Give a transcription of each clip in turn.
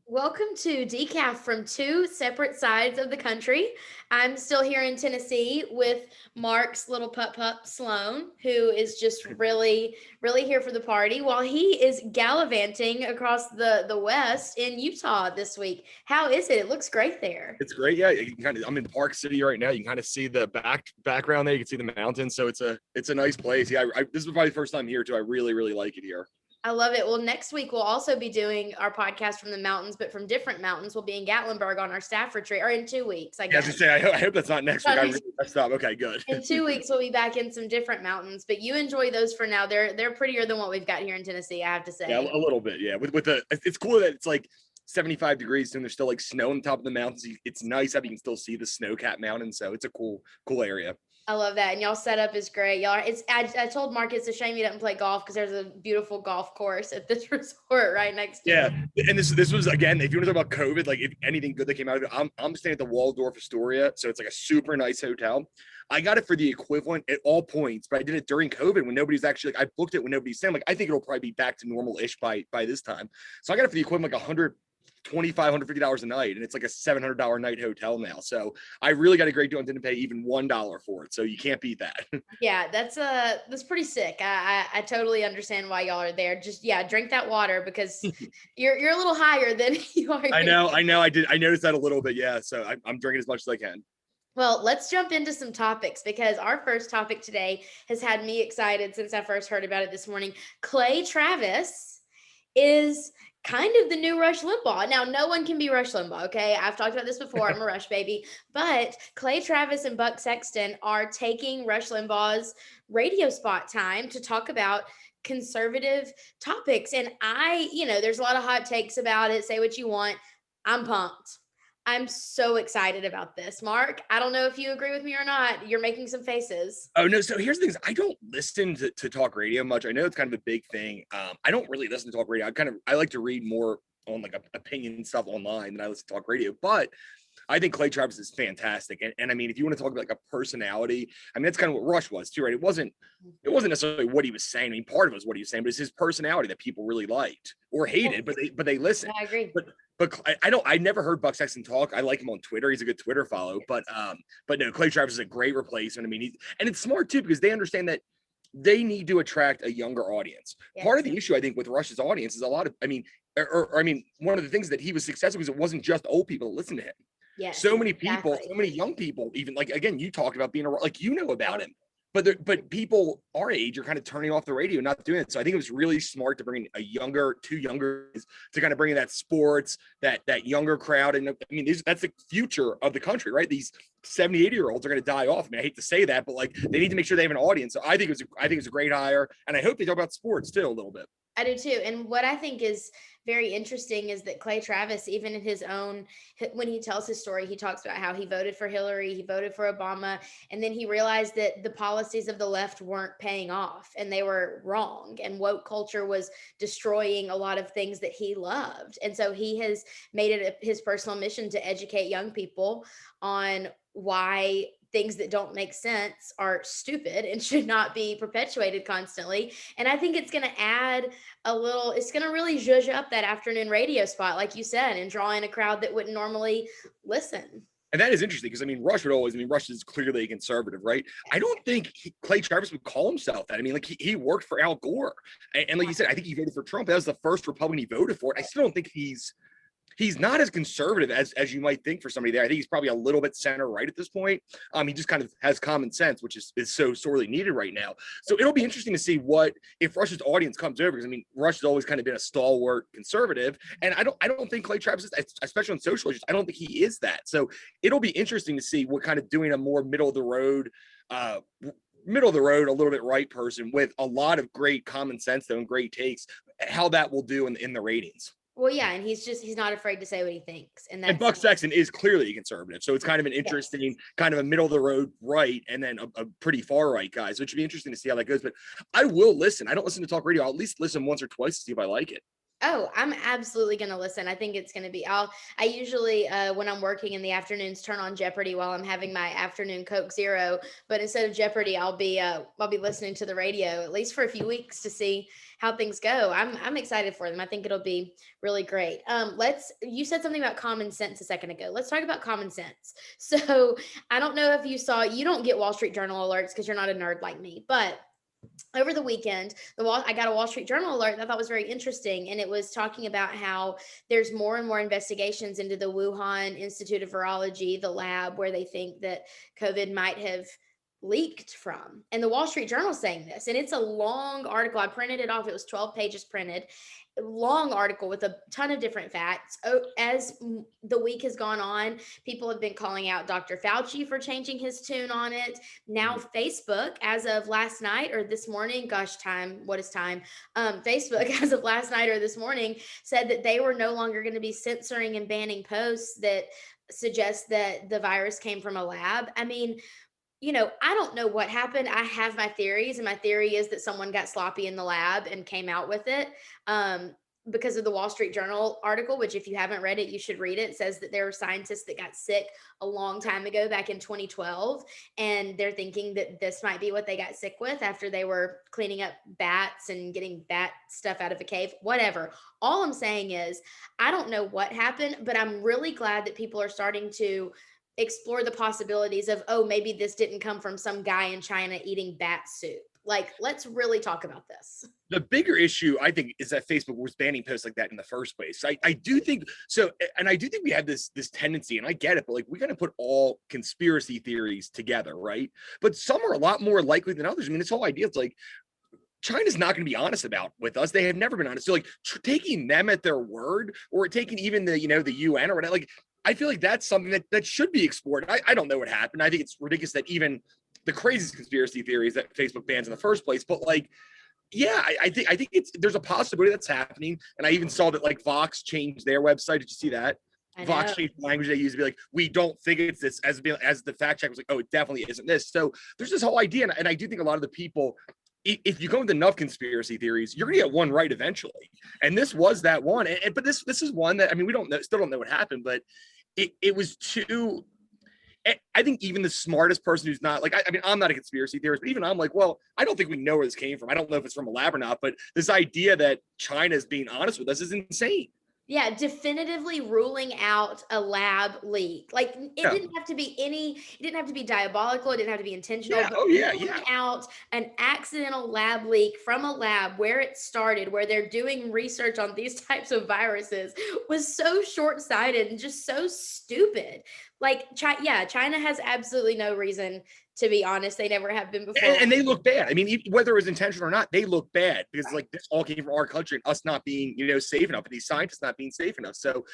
Welcome to Decaf from two separate sides of the country. I'm still here in Tennessee with Mark's little pup Sloan, who is just really here for the party, while he is gallivanting across the West in Utah this week. How is it? It looks great there. It's great. Yeah, you can I'm in Park City right now. You can kind of see the background there. You can see the mountains. So it's a nice place. Yeah, this is probably the first time here too. I really like it here. I love it. Well, next week we'll also be doing our podcast from the mountains, but from different mountains. We'll be in Gatlinburg on our staff retreat, or in 2 weeks, I Yeah, as I guess. say, I hope that's not next week. I really messed up. Okay, good. In 2 weeks, we'll be back in some different mountains, but you enjoy those for now. They're prettier than what we've got here in Tennessee, I have to Yeah, say. a little bit. Yeah, with the it's cool that it's like 75 degrees and there's still like snow on the top of the mountains. It's nice that you can still see the snow-capped mountains. So it's a cool area. I love that, and y'all setup is great. Y'all, I told Mark it's a shame you didn't play golf because there's a beautiful golf course at this resort right next to Yeah, it. and this was again. If you want to talk about COVID, like if anything good that came out of it, I'm staying at the Waldorf Astoria, so it's like a super nice hotel. I got it for the equivalent at all points, but I did it during COVID when nobody's actually like I booked it when nobody's saying like I think it'll probably be back to normal-ish by this time. So I got it for the equivalent like $125-$150 a night, and it's like a $700 night hotel now. So I really got a great deal and didn't pay even $1 for it. So you can't beat that. Yeah, that's pretty sick. I totally understand why y'all are there. Just drink that water because you're a little higher than you are I here. know. I noticed that a little bit. Yeah. So I'm drinking as much as I can. Well, let's jump into some topics because our first topic today has had me excited since I first heard about it this morning. Clay Travis is kind of the new Rush Limbaugh. Now, no one can be Rush Limbaugh, okay? I've talked about this before. I'm a Rush baby. But Clay Travis and Buck Sexton are taking Rush Limbaugh's radio spot time to talk about conservative topics. And there's a lot of hot takes about it. Say what you want. I'm pumped. I'm so excited about this. Mark, I don't know if you agree with me or not. You're making some faces. Oh no! So here's the thing: I don't listen to talk radio much. I know it's kind of a big thing. I don't really listen to talk radio. I like to read more on like opinion stuff online than I listen to talk radio. But I think Clay Travis is fantastic. And I mean, if you want to talk about like a personality, I mean, that's kind of what Rush was too, right? It wasn't necessarily what he was saying. I mean, part of it was what he was saying, but it's his personality that people really liked or hated, but they listened. I agree. But I never heard Buck Sexton talk. I like him on Twitter. He's a good Twitter follow, but no, Clay Travis is a great replacement. I mean, and it's smart too, because they understand that they need to attract a younger audience. Yes. Part of the issue, I think, with Rush's audience is a lot of, I mean, one of the things that he was successful was it wasn't just old people that listened to him. Yes, So many people, exactly. so many young people, even like, again, you talked about being like, about him, but people our age are kind of turning off the radio, not doing it. So I think it was really smart to bring in two younger to kind of bring in that sports, that younger crowd. And I mean, that's the future of the country, right? These 70, 80-year-olds are going to die off. I mean, I hate to say that, but like they need to make sure they have an audience. So I think it's a great hire. And I hope they talk about sports too, a little bit. I do too. And what I think is very interesting is that Clay Travis, even in his own, when he tells his story, he talks about how he voted for Hillary, he voted for Obama, and then he realized that the policies of the left weren't paying off and they were wrong. And woke culture was destroying a lot of things that he loved. And so he has made it his personal mission to educate young people on why things that don't make sense are stupid and should not be perpetuated constantly. And I think it's going to add it's going to really zhuzh up that afternoon radio spot, like you said, and draw in a crowd that wouldn't normally listen. And that is interesting because, I mean, Rush is clearly a conservative, right? I don't think Clay Travis would call himself that. I mean, like he worked for Al Gore. And like you said, I think he voted for Trump. That was the first Republican he voted for. I still don't think he's not as conservative as you might think for somebody there. I think he's probably a little bit center right at this point. He just kind of has common sense, which is so sorely needed right now. So it'll be interesting to see if Rush's audience comes over, because I mean, Rush has always kind of been a stalwart conservative, and I don't think Clay Travis is, especially on social issues, I don't think he is that. So it'll be interesting to see what kind of doing a more middle of the road, a little bit right person with a lot of great common sense though and great takes, how that will do in the ratings. Well, yeah, and he's not afraid to say what he thinks. And Buck Sexton is clearly a conservative. So it's kind of an interesting, kind of a middle of the road right, and then a pretty far right guy. So it should be interesting to see how that goes. But I will listen. I don't listen to talk radio. I'll at least listen once or twice to see if I like it. Oh, I'm absolutely going to listen. I think it's going to be, I usually, when I'm working in the afternoons, turn on Jeopardy while I'm having my afternoon Coke Zero. But instead of Jeopardy, I'll be listening to the radio at least for a few weeks to see how things go. I'm excited for them. I think it'll be really great. You said something about common sense a second ago. Let's talk about common sense. So I don't know if you saw, you don't get Wall Street Journal alerts because you're not a nerd like me, but over the weekend, I got a Wall Street Journal alert that I thought was very interesting, and it was talking about how there's more and more investigations into the Wuhan Institute of Virology, the lab where they think that COVID might have leaked from. And the Wall Street Journal saying this, and it's a long article. I printed it off. It was 12 pages printed, long article with a ton of different facts. As the week has gone on, people have been calling out Dr. Fauci for changing his tune on it. Now, Facebook, as of last night or this morning, gosh, time, what is time? Facebook, as of last night or this morning, said that they were no longer going to be censoring and banning posts that suggest that the virus came from a lab. I mean, I don't know what happened. I have my theories, and my theory is that someone got sloppy in the lab and came out with it. Because of the Wall Street Journal article, which if you haven't read it, you should read it. It says that there were scientists that got sick a long time ago, back in 2012, and they're thinking that this might be what they got sick with after they were cleaning up bats and getting bat stuff out of a cave, whatever. All I'm saying is, I don't know what happened, but I'm really glad that people are starting to explore the possibilities of, oh, maybe this didn't come from some guy in China eating bat soup. Like, let's really talk about this. The bigger issue, I think, is that Facebook was banning posts like that in the first place. I do think so, and I do think we have this tendency, and I get it, but like, we're going to put all conspiracy theories together, right? But some are a lot more likely than others. I mean, this whole idea, it's like China's not going to be honest about with us. They have never been honest. So like, taking them at their word, or taking even the the UN or whatever, like, I feel like that's something that should be explored. I don't know what happened. I think it's ridiculous that even the craziest conspiracy theories that Facebook bans in the first place, but like, yeah, I think there's a possibility that's happening. And I even saw that like Vox changed their website. Did you see that? I Vox know. changed the language they used to be like, we don't think it's this, as the fact check was like, oh, it definitely isn't this. So there's this whole idea, and I do think a lot of the people, if you go with enough conspiracy theories, you're gonna get one right eventually. And this was that one. But this is one that, I mean, we don't know, still don't know what happened, but it was too. I think even the smartest person who's not like, I mean, I'm not a conspiracy theorist, but even I'm like, well, I don't think we know where this came from. I don't know if it's from a lab or not, but this idea that China is being honest with us is insane. Yeah, definitively ruling out a lab leak. Like, Yeah. it didn't have to be diabolical, it didn't have to be intentional, Yeah. but Oh, yeah. ruling Yeah. out an accidental lab leak from a lab where it started, where they're doing research on these types of viruses, was so short-sighted and just so stupid. Like, China has absolutely no reason to be honest. They never have been before. And they look bad. I mean, whether it was intentional or not, they look bad because like this all came from our country and us not being, safe enough, and these scientists not being safe enough. So,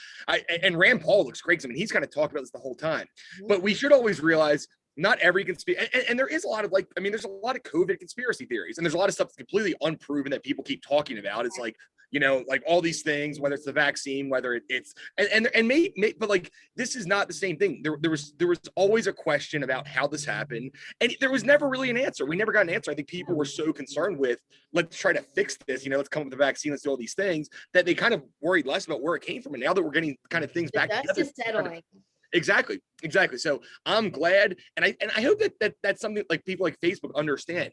and Rand Paul looks great. I mean, he's kind of talked about this the whole time. But we should always realize not every conspiracy, and there is a lot of like, I mean, there's a lot of COVID conspiracy theories, and there's a lot of stuff that's completely unproven that people keep talking about. It's like, like all these things, whether it's the vaccine, whether it's but like, this is not the same thing. There was always a question about how this happened, and there was never really an answer. We never got an answer. I think people were so concerned with, let's try to fix this, let's come up with a vaccine, let's do all these things, that they kind of worried less about where it came from. And now that we're getting kind of things The back dust together, is settling. exactly. So I'm glad, and I hope that's something like people like Facebook understand,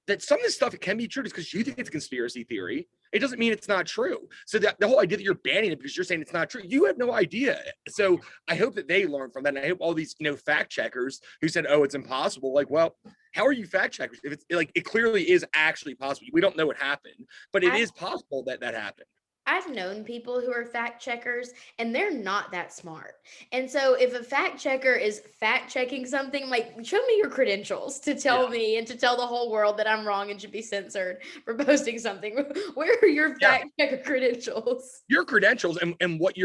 that some of this stuff, it can be true. Just because you think it's a conspiracy theory, it doesn't mean it's not true. So that the whole idea that you're banning it because you're saying it's not true, you have no idea. So I hope that they learn from that. And I hope all these, fact checkers who said, oh, it's impossible. Like, well, how are you fact checkers? If it's like, it clearly is actually possible. We don't know what happened, but it is possible that happened. I've known people who are fact checkers, and they're not that smart. And so if a fact checker is fact checking something, like, show me your credentials to tell me and to tell the whole world that I'm wrong and should be censored for posting something. Where are your fact checker credentials? Your credentials and what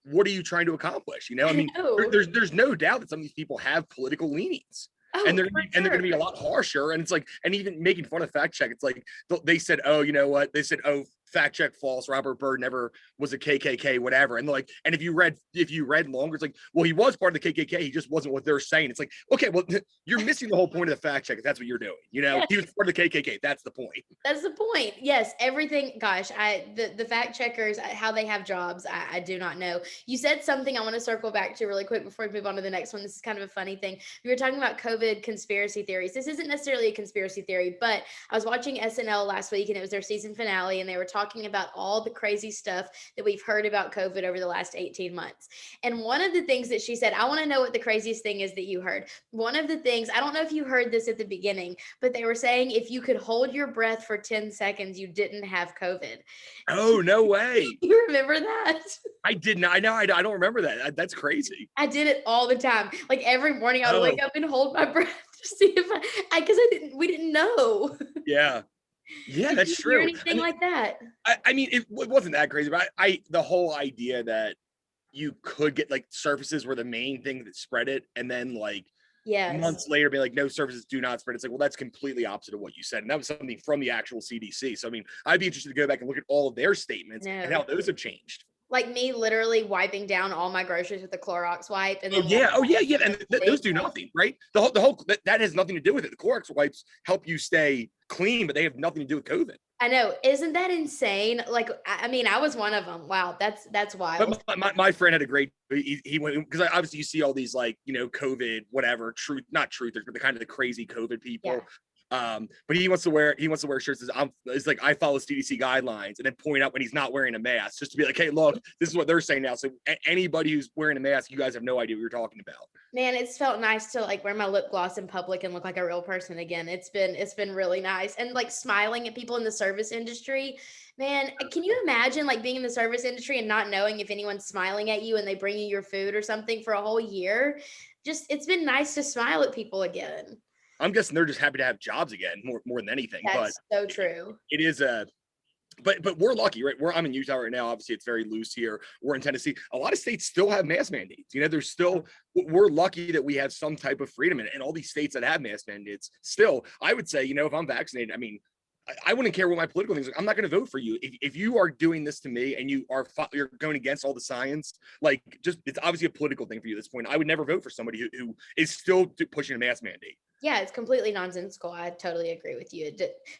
what are you trying to accomplish? I mean, know. there's no doubt that some of these people have political leanings. Oh, and they're for going to sure. be a lot harsher. And it's like, and even making fun of fact check, it's like they said, oh, you know what? They said, oh, fact check false. Robert Byrd never was a KKK, whatever. And like, and if you read longer, it's like, well, he was part of the KKK. He just wasn't what they're saying. It's like, okay, well, you're missing the whole point of the fact check if that's what you're doing. You know, Yeah. he was part of the KKK. That's the point. That's the point. Yes, everything. Gosh, the fact checkers, how they have jobs, I do not know. You said something I want to circle back to really quick before we move on to the next one. This is kind of a funny thing. We were talking about COVID conspiracy theories. This isn't necessarily a conspiracy theory, but I was watching SNL last week and it was their season finale, and they were talking about all the crazy stuff that we've heard about COVID over the last 18 months. And one of the things that she said, I want to know what the craziest thing is that you heard. One of the things, I don't know if you heard this at the beginning, but they were saying if you could hold your breath for 10 seconds, you didn't have COVID. Oh, no way. You remember that? I did not. I don't remember that. That's crazy. I did it all the time. Like every morning I would wake up and hold my breath to see if because we didn't know. Yeah. Yeah, Did that's you hear true. anything like that? I mean, it wasn't that crazy, but the whole idea that you could get like surfaces were the main thing that spread it, and then like Yes. months later be like, no, surfaces do not spread. It's like, well, that's completely opposite of what you said, and that was something from the actual CDC. So I mean, I'd be interested to go back and look at all of their statements and how those have changed. Like me literally wiping down all my groceries with a Clorox wipe. And then oh yeah, and those do nothing, right? The whole that has nothing to do with it. The Clorox wipes help you stay clean, but they have nothing to do with COVID. I know. Isn't that insane? Like, I mean, I was one of them. Wow. That's wild. But my friend had a great, he went, because obviously you see all these like, you know, COVID, whatever, not truthers, but the kind of the crazy COVID people. Yeah. But he wants to wear shirts it's like I follow CDC guidelines, and then point out when he's not wearing a mask, just to be like, hey, look, this is what they're saying now. So anybody who's wearing a mask, you guys have no idea what you're talking about. Man, it's felt nice to like wear my lip gloss in public and look like a real person again. It's been really nice. And like smiling at people in the service industry. Man, can you imagine like being in the service industry and not knowing if anyone's smiling at you and they bring you your food or something for a whole year? Just, it's been nice to smile at people again. I'm guessing they're just happy to have jobs again, more than anything. That's so true. It is but we're lucky, right? I'm in Utah right now. Obviously, it's very loose here. We're in Tennessee. A lot of states still have mask mandates. You know, we're lucky that we have some type of freedom, and all these states that have mask mandates still, I would say, you know, if I'm vaccinated, I mean, I wouldn't care what my political things are. I'm not going to vote for you. If you are doing this to me and you're going against all the science, like just, it's obviously a political thing for you at this point. I would never vote for somebody who is still pushing a mask mandate. Yeah, it's completely nonsensical. I totally agree with you.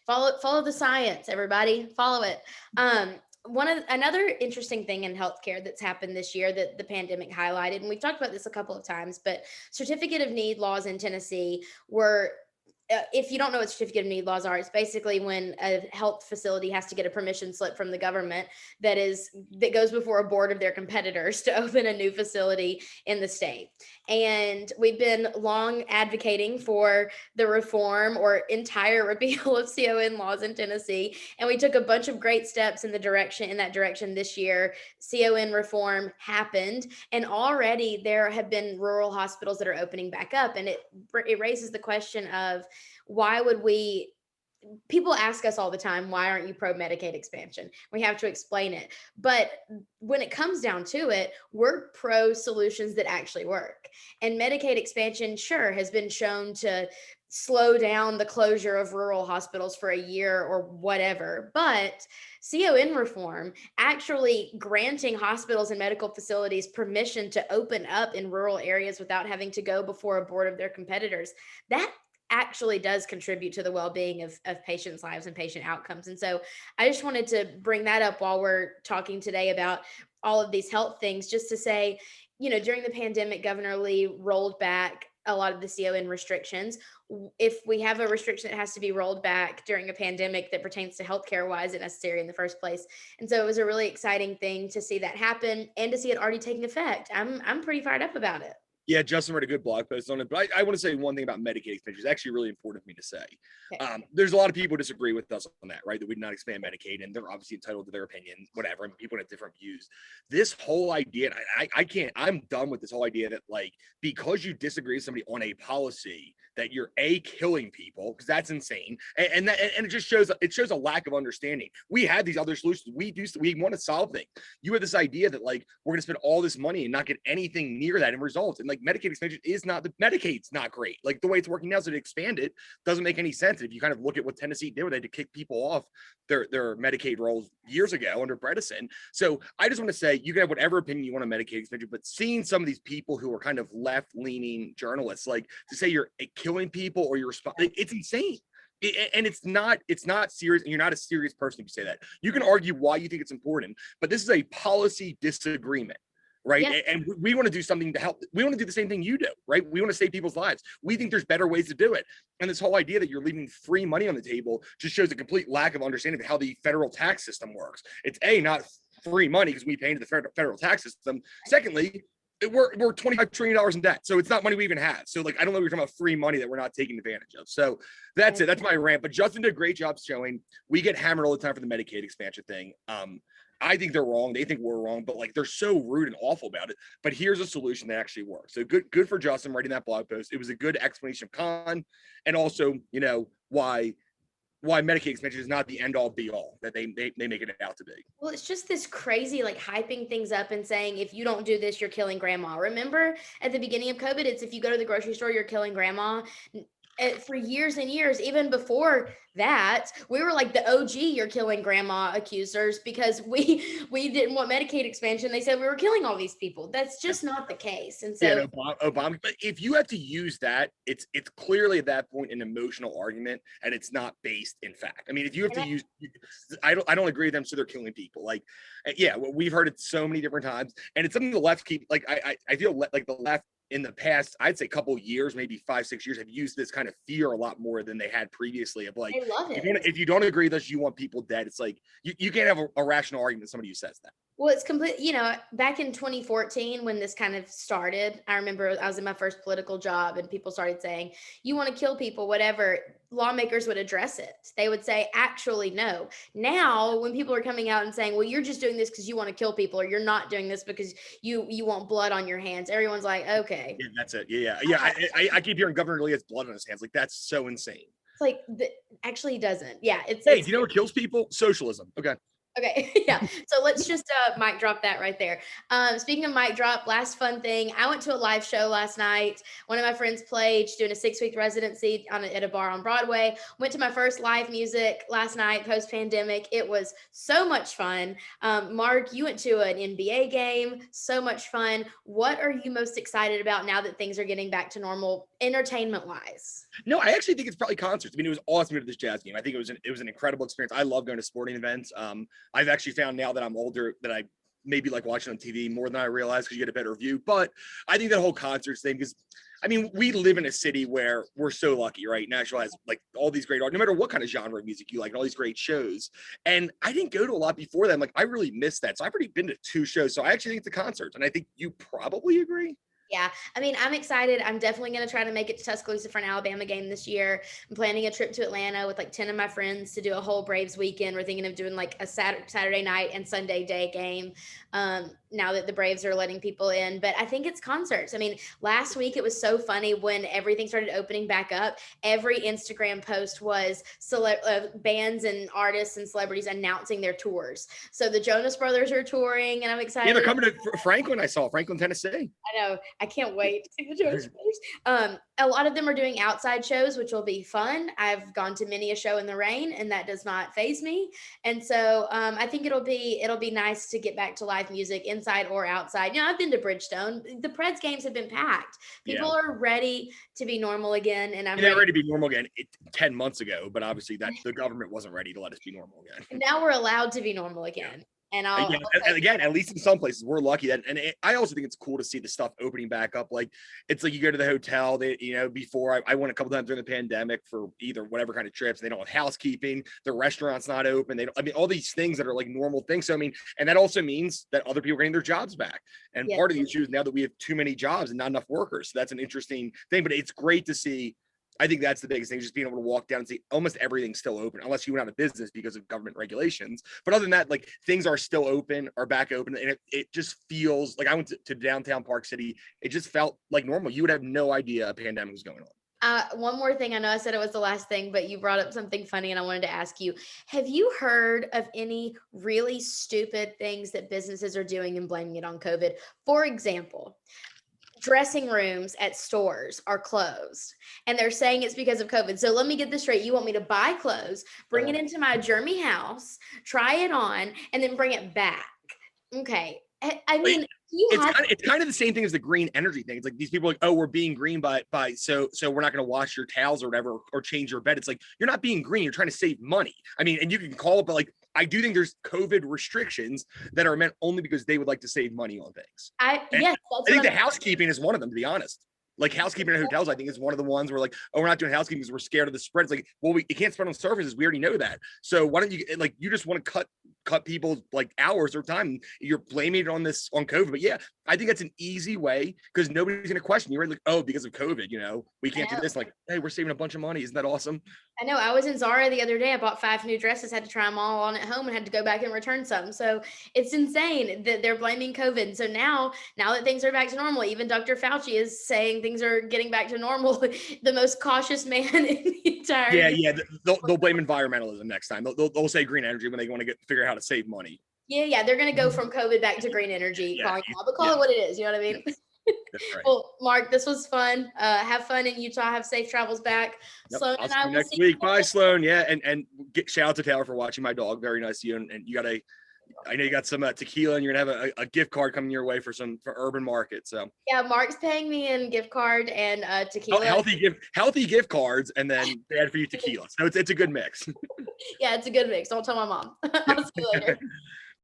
Follow the science, everybody. Follow it. Another interesting thing in healthcare that's happened this year that the pandemic highlighted, and we've talked about this a couple of times, but certificate of need laws in Tennessee were, if you don't know what certificate of need laws are, it's basically when a health facility has to get a permission slip from the government that goes before a board of their competitors to open a new facility in the state. And we've been long advocating for the reform or entire repeal of CON laws in Tennessee. And we took a bunch of great steps in that direction this year. CON reform happened. And already there have been rural hospitals that are opening back up. And it raises the question of, why would people ask us all the time, why aren't you pro Medicaid expansion? We have to explain it. But when it comes down to it, we're pro solutions that actually work. And Medicaid expansion, sure, has been shown to slow down the closure of rural hospitals for a year or whatever. But CON reform, actually granting hospitals and medical facilities permission to open up in rural areas without having to go before a board of their competitors, that actually does contribute to the well-being of patients' lives and patient outcomes. And so I just wanted to bring that up while we're talking today about all of these health things, just to say, you know, during the pandemic, Governor Lee rolled back a lot of the CON restrictions. If we have a restriction that has to be rolled back during a pandemic that pertains to healthcare, why is it necessary in the first place? And so it was a really exciting thing to see that happen and to see it already taking effect. I'm pretty fired up about it. Yeah, Justin wrote a good blog post on it, but I want to say one thing about Medicaid expansion. It's actually really important for me to say. Okay. There's a lot of people who disagree with us on that, right? That we did not expand Medicaid, and they're obviously entitled to their opinion, whatever. I mean, people have different views. This whole idea, I can't, I'm done with this whole idea that like, because you disagree with somebody on a policy, that you're killing people, because that's insane. And it just shows a lack of understanding. We have these other solutions. We want to solve things. You have this idea that like, we're going to spend all this money and not get anything near that in results. And like, like Medicaid expansion is not the Medicaid's not great. Like the way it's working now, so to expand it doesn't make any sense. If you kind of look at what Tennessee did, where they had to kick people off their Medicaid rolls years ago under Bredesen. So I just want to say you can have whatever opinion you want on Medicaid expansion, but seeing some of these people who are kind of left-leaning journalists, like to say you're killing people or you're it's insane. And it's not serious, and you're not a serious person if you say that. You can argue why you think it's important, but this is a policy disagreement, right? Yeah. And we want to do something to help. We want to do the same thing you do, right? We want to save people's lives. We think there's better ways to do it. And this whole idea that you're leaving free money on the table just shows a complete lack of understanding of how the federal tax system works. It's not free money because we pay into the federal tax system. Secondly, we're $25 trillion in debt. So it's not money we even have. So like, I don't know if you're talking about free money that we're not taking advantage of. So that's it. That's my rant. But Justin did a great job showing we get hammered all the time for the Medicaid expansion thing. I think they're wrong. They think we're wrong, but like they're so rude and awful about it. But here's a solution that actually works. So good for Justin writing that blog post. It was a good explanation of con, and also, you know, why Medicaid expansion is not the end all be all that they make it out to be. Well, it's just this crazy, like hyping things up and saying, if you don't do this, you're killing grandma. Remember at the beginning of COVID, it's if you go to the grocery store, you're killing grandma. For years and years, even before that, we were like the OG "you're killing grandma" accusers because we didn't want Medicaid expansion. They said we were killing all these people. That's just not the case. And so, yeah, Obama. But if you have to use that, it's clearly at that point an emotional argument, and it's not based in fact. I mean, if you have to use, I don't agree with them. So they're killing people. Like, yeah, we've heard it so many different times, and it's something the left keep. Like, I feel like the left in the past, I'd say couple years, maybe 5-6 years, have used this kind of fear a lot more than they had previously. Of like, I love it. If you don't agree with us, you want people dead. It's like you can't have a rational argument with somebody who says that. Well, it's complete, back in 2014 when this kind of started, I remember I was in my first political job and people started saying, you want to kill people, whatever. Lawmakers would address it. They would say, actually, no. Now, when people are coming out and saying, well, you're just doing this because you want to kill people, or you're not doing this because you want blood on your hands, everyone's like, okay. Yeah, that's it. Yeah. I keep hearing Governor Lee has blood on his hands. Like, that's so insane. It's like, actually he doesn't. Yeah. Hey, do you know what kills people? Socialism. Okay. Okay, yeah. So let's just mic drop that right there. Speaking of mic drop, last fun thing. I went to a live show last night. One of my friends played. She's doing a 6-week residency at a bar on Broadway. Went to my first live music last night, post-pandemic. It was so much fun. Mark, you went to an NBA game. So much fun. What are you most excited about now that things are getting back to normal, entertainment-wise? No, I actually think it's probably concerts. I mean, it was awesome to go to this Jazz game. I think it was an incredible experience. I love going to sporting events. I've actually found now that I'm older that I maybe like watching on TV more than I realized because you get a better view. But I think that whole concerts thing, because I mean, we live in a city where we're so lucky, right? Nashville has like all these great art, no matter what kind of genre of music you like, and all these great shows. And I didn't go to a lot before that. Like, I really missed that. So I've already been to 2 shows. So I actually think it's a concert. And I think you probably agree. Yeah, I mean, I'm excited. I'm definitely going to try to make it to Tuscaloosa for an Alabama game this year. I'm planning a trip to Atlanta with like 10 of my friends to do a whole Braves weekend. We're thinking of doing like a Saturday night and Sunday day game now that the Braves are letting people in. But I think it's concerts. I mean, last week it was so funny when everything started opening back up. Every Instagram post was bands and artists and celebrities announcing their tours. So the Jonas Brothers are touring, and I'm excited. Yeah, they're coming to Franklin. I saw Franklin, Tennessee. I know. I can't wait to see the Jonas Brothers. A lot of them are doing outside shows, which will be fun. I've gone to many a show in the rain, and that does not faze me. And so I think it'll be nice to get back to live music, inside or outside. I've been to Bridgestone. The Preds games have been packed. People are ready to be normal again, and they're ready to be normal again 10 months ago. But obviously, that the government wasn't ready to let us be normal again. And now we're allowed to be normal again. And and again, at least in some places, we're lucky that, and I also think it's cool to see the stuff opening back up. Like, it's like you go to the hotel, before I went a couple times during the pandemic for either whatever kind of trips, they don't have housekeeping, the restaurant's not open. All these things that are like normal things. So, I mean, and that also means that other people are getting their jobs back. And part of the issue is now that we have too many jobs and not enough workers. So that's an interesting thing, but it's great to see. I think that's the biggest thing, just being able to walk down and see almost everything's still open, unless you went out of business because of government regulations. But other than that, like, things are still open, are back open. And it just feels like I went to downtown Park City. It just felt like normal. You would have no idea a pandemic was going on. One more thing. I know I said it was the last thing, but you brought up something funny and I wanted to ask you, have you heard of any really stupid things that businesses are doing and blaming it on COVID? For example, dressing rooms at stores are closed, and they're saying it's because of COVID. So let me get this straight. You want me to buy clothes, bring it into my germy house, try it on, and then bring it back? Okay. I Like, mean, you it's have kind of the same thing as the green energy thing. It's like these people are like, oh, we're being green by so we're not going to wash your towels or whatever or change your bed. It's like you're not being green. You're trying to save money. I mean, and you can call it, but like I do think there's COVID restrictions that are meant only because they would like to save money on things. And yes, I think the housekeeping is one of them, to be honest. Like housekeeping in hotels, I think is one of the ones where like, oh, we're not doing housekeeping because we're scared of the spread. It's like, well, it can't spread on surfaces. We already know that. So why don't you like you just want to cut people's like hours or time? You're blaming it on COVID. But yeah, I think that's an easy way because nobody's gonna question you. Right? Like, oh, because of COVID, we can't do this. Like, hey, we're saving a bunch of money. Isn't that awesome? I know. I was in Zara the other day. I bought 5 new dresses, had to try them all on at home, and had to go back and return some. So it's insane that they're blaming COVID. So now that things are back to normal, even Dr. Fauci is saying things are getting back to normal. The most cautious man in the entire. Yeah. They'll blame environmentalism next time. They'll say green energy when they want to figure out how to save money. Yeah. They're going to go from COVID back to green energy, Yeah, but call it what it is. You know what I mean? yes, that's right. Well, Mark, this was fun. Have fun in Utah. Have safe travels back. Yep. Sloan I'll and see I you will next see week. Bye, Sloan. Yeah, and shout out to Taylor for watching my dog. Very nice of you. And you got I know you got some tequila, and you're gonna have a gift card coming your way for Urban Market. So Yeah, Mark's paying me in gift card and tequila. healthy gift cards, and then bad for you tequila. So it's a good mix. Yeah, it's a good mix. Don't tell my mom. Yeah. I'll see you later.